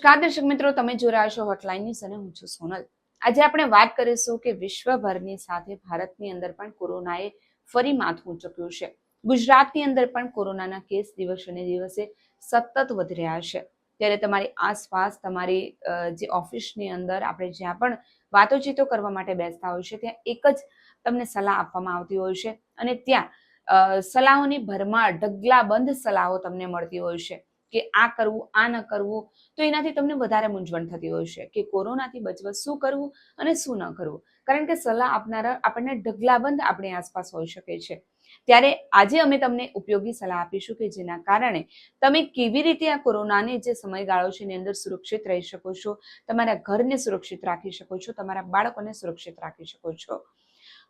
નમસ્કાર દર્શક મિત્રો, તમે જોઈ રહ્યા છો હોટલાઇન ન્યૂઝ અને હું છું સોનલ। આજે આપણે વાત કરીશું કે વિશ્વભરની સાથે ભારતની અંદર પણ કોરોનાએ ફરી માથું ઊંચક્યું છે। ગુજરાતની અંદર પણ કોરોનાના કેસ દિવસે ને દિવસે સતત વધી રહ્યા છે। ત્યારે તમારી આસપાસ તમારી જે ઓફિસની અંદર આપણે જ્યાં પણ વાતોચીતો કરવા માટે બેસતા હોય છે ત્યાં એક જ તમને સલાહ આપવામાં આવતી હોય છે અને ત્યાં સલાહોની ભરમાર ઢગલાબંધ સલાહો તમને મળતી હોય છે કે આ કરવું આ ન કરવું। તો એનાથી તમને વધારે મૂંઝવણ થતી હોય છે કે કોરોનાથી બચવા શું કરવું અને શું ન કરવું, કારણ કે સલાહ આપનારા આપણને ઢગલાબંધ આપણી આસપાસ હોઈ શકે છે। ત્યારે આજે અમે તમને ઉપયોગી સલાહ આપીશું કે જેના કારણે તમે કેવી રીતે આ કોરોનાને જે સમયગાળો છે એની અંદર સુરક્ષિત રહી શકો છો, તમારા ઘરને સુરક્ષિત રાખી શકો છો, તમારા બાળકોને સુરક્ષિત રાખી શકો છો।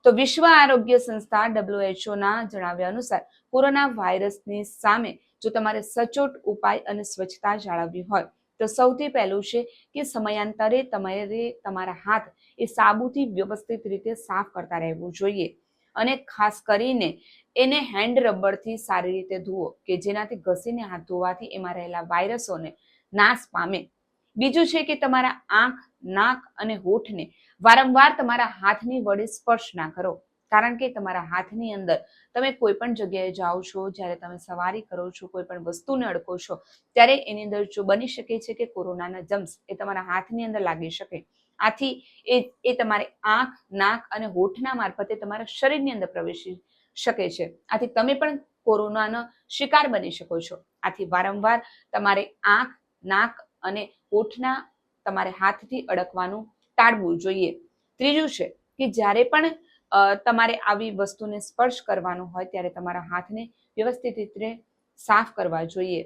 તો વિશ્વ આરોગ્ય સંસ્થા WHO ના જણાવ્યા અનુસાર કોરોના વાયરસની સામે જો તમારે સચોટ ઉપાય અને સ્વચ્છતા જાળવવી હોય તો સૌથી પહેલું છે કે સમયાંતરે તમારે તમારા હાથ એ સાબુથી વ્યવસ્થિત રીતે સાફ કરતા રહેવું જોઈએ અને ખાસ કરીને એને હેન્ડ રબરથી સારી રીતે ધુઓ કે જેનાથી ઘસીને હાથ ધોવાથી એમાં રહેલા વાયરસોને નાશ પામે। બીજું છે કે તમારા આંખ, નાક અને હોઠને વારંવાર તમારા હાથની વડે સ્પર્શ ના કરો, કારણ કે તમારા હાથની અંદર તમે કોઈ પણ જગ્યાએ જાઓ છો, જ્યારે તમે સવારી કરો છો, કોઈ પણ વસ્તુને અડકો છો ત્યારે એની અંદર જો બની શકે છે કે કોરોનાના જમ્સ એ તમારા હાથની અંદર લાગી શકે। આથી એ તમારે આંખ, નાક અને હોઠના મારફતે તમારા શરીરની અંદર પ્રવેશી શકે છે। આથી તમે પણ કોરોનાનો શિકાર બની શકો છો। આથી વારંવાર તમારે આંખ, નાક અને હોઠના તમારે હાથથી અડકવાનું ટાળવું જોઈએ। ત્રીજું છે કે જ્યારે પણ તમારે આવી વસ્તુને સ્પર્શ કરવાનો હોય ત્યારે તમારા હાથને વ્યવસ્થિત રીતે સાફ કરવા જોઈએ।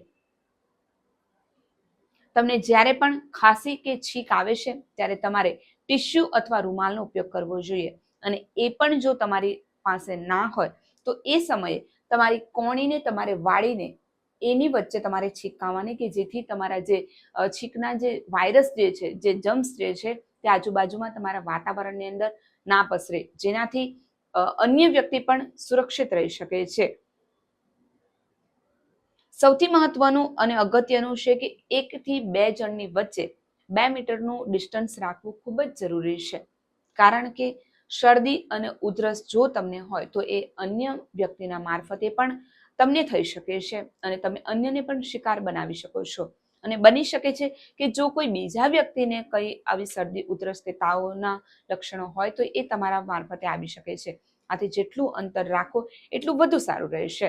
તમને જ્યારે પણ ખાંસી કે છીંક આવે છે ત્યારે તમારે ટીશ્યુ અથવા રૂમાલનો ઉપયોગ કરવો જોઈએ અને એ પણ જો તમારી પાસે ના હોય તો એ સમયે તમારી કોણીને તમારે વાળીને એની વચ્ચે તમારે છીંકાવાની કે જેથી તમારા જે છીંકના જે વાયરસ જે છે, જે જમ્સ જે છે તે આજુબાજુમાં તમારા વાતાવરણની અંદર ના પસરે, જેનાથી અન્ય વ્યક્તિ પણ સુરક્ષિત રહી શકે છે। સૌથી મહત્વનું અને અગત્યનું છે કે 1 થી 2 જણની વચ્ચે 2 મીટરનું ડિસ્ટન્સ રાખવું ખૂબ જ જરૂરી છે, કારણ કે શરદી અને ઉધરસ જો તમને હોય તો એ અન્ય વ્યક્તિના મારફતે પણ તમને થઈ શકે છે અને તમે અન્યને પણ શિકાર બનાવી શકો છો અને બની શકે છે કે જો કોઈ બીજા વ્યક્તિને કઈ આવી શરદી, ઉધરસ કે તાવના લક્ષણો હોય તો એ તમારા મારફતે આવી શકે છે। આથી જેટલું અંતર રાખો એટલું વધુ સારું રહેશે।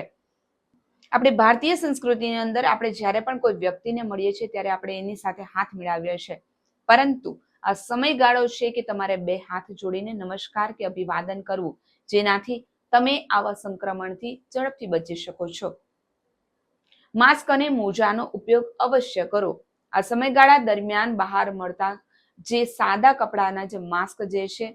આપણે ભારતીય સંસ્કૃતિની અંદર આપણે જ્યારે પણ કોઈ વ્યક્તિને મળીએ છીએ ત્યારે આપણે એની સાથે હાથ મિલાવીએ છીએ, પરંતુ આ સમયગાળો છે કે તમારે 2 હાથ જોડીને નમસ્કાર કે અભિવાદન કરવું, જેનાથી તમે આવા સંક્રમણથી ઝડપથી બચી શકો છો। માસ્ક અને મોજાનો ઉપયોગ અવશ્ય કરો। આ સમયગાળા દરમિયાન બહાર મળતા જે સાદા કપડાના જે માસ્ક જે છે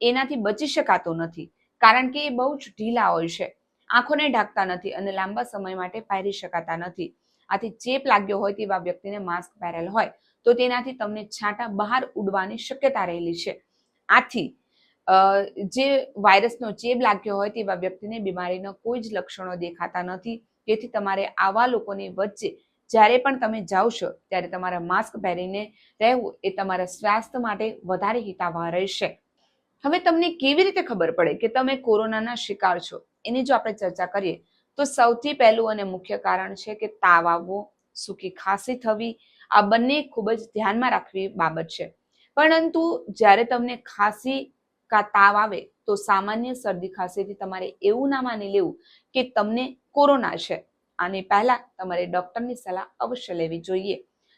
એનાથી બચી શકાતો નથી, કારણ કે એ બહુ જ ઢીલા હોય છે, આંખોને ઢાંકતા નથી અને લાંબા સમય માટે પહેરી શકાતા નથી। આથી ચેપ લાગ્યો હોય તેવા વ્યક્તિને માસ્ક પહેરેલ હોય તો તેનાથી તમને છાંટા બહાર ઉડવાની શક્યતા રહેલી છે। આથી જે વાયરસનો ચેપ લાગ્યો હોય તેવા વ્યક્તિને બીમારીના કોઈ જ લક્ષણો દેખાતા નથી, તેથી તમારે આવા લોકોની વચ્ચે જ્યારે પણ તમે જાઓ છો ત્યારે તમારા માસ્ક પહેરીને રહેવું એ તમારા સ્વાસ્થ્ય માટે વધારે હિતાવહ રહેશે। હવે તમને કેવી રીતે ખબર પડે કે તમે કોરોનાના શિકાર છો એની જો આપણે ચર્ચા કરીએ તો સૌથી પહેલું અને મુખ્ય કારણ છે કે તાવ આવવો, સૂકી ખાંસી થવી। આ બંને ખૂબ જ ધ્યાનમાં રાખવી બાબત છે, પરંતુ જ્યારે તમને ખાંસી કા તાવ આવે તો સામાન્ય શરદી ખાંસીથી તમારે એવું ના માની લેવું કે તમને કોરોના છે। આની પહેલા તમારે ડોક્ટરની સલાહ અવશ્ય લેવી જોઈએ।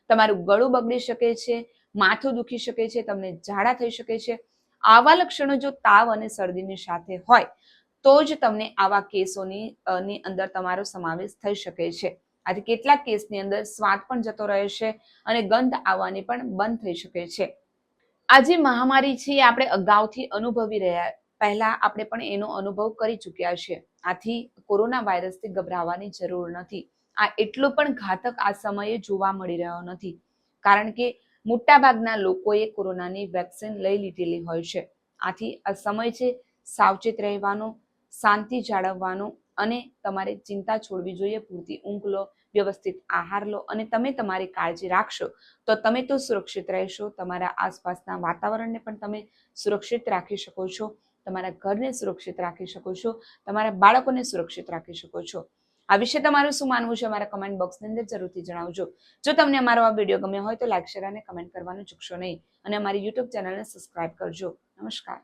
તમારું ગળું બગડી શકે છે, માથું દુખી શકે છે, તમને ઝાડા થઈ શકે છે। આવા લક્ષણો જો તાવ અને શરદીની સાથે હોય તો જ તમને આવા કેસોની અંદર તમારો સમાવેશ થઈ શકે છે। આથી કેટલાક કેસની અંદર સ્વાદ પણ જતો રહે છે અને ગંધ આવવાની પણ બંધ થઈ શકે છે। આ જે મહામારી છે એ આપણે અગાઉથી અનુભવી રહ્યા, પહેલા આપણે પણ એનો અનુભવ કરી ચૂક્યા છે। આથી કોરોના વાયરસથી ગભરાવાની જરૂર નથી। આ એટલો પણ ઘાતક આ સમયે જોવા મળી રહ્યો નથી, કારણ કે મોટાભાગના લોકોએ કોરોનાની વેક્સિન લઈ લીધેલી હોય છે। આથી આ સમય છે સાવચેત રહેવાનો, શાંતિ જાળવવાનો અને તમારે ચિંતા છોડવી જોઈએ। પૂરતી ઊંઘ લો, વ્યવસ્થિત આહાર લો અને તમે તમારી કાળજી રાખશો તો તમે તો સુરક્ષિત રહેશો, તમારા આસપાસના વાતાવરણને પણ તમે સુરક્ષિત રાખી શકો છો, તમારા ઘરને સુરક્ષિત રાખી શકો છો, તમારા બાળકોને સુરક્ષિત રાખી શકો છો. આ વિશે તમારું શું માનવું છે અમારા કમેન્ટ બોક્સની અંદર જરૂરથી જણાવજો. જો તમને અમારો આ વિડીયો ગમ્યો હોય તો લાઈક, શેર અને કમેન્ટ કરવાનું ચૂકશો નહીં અને અમારી યુટ્યુબ ચેનલને સબસ્ક્રાઇબ કરજો. નમસ્કાર.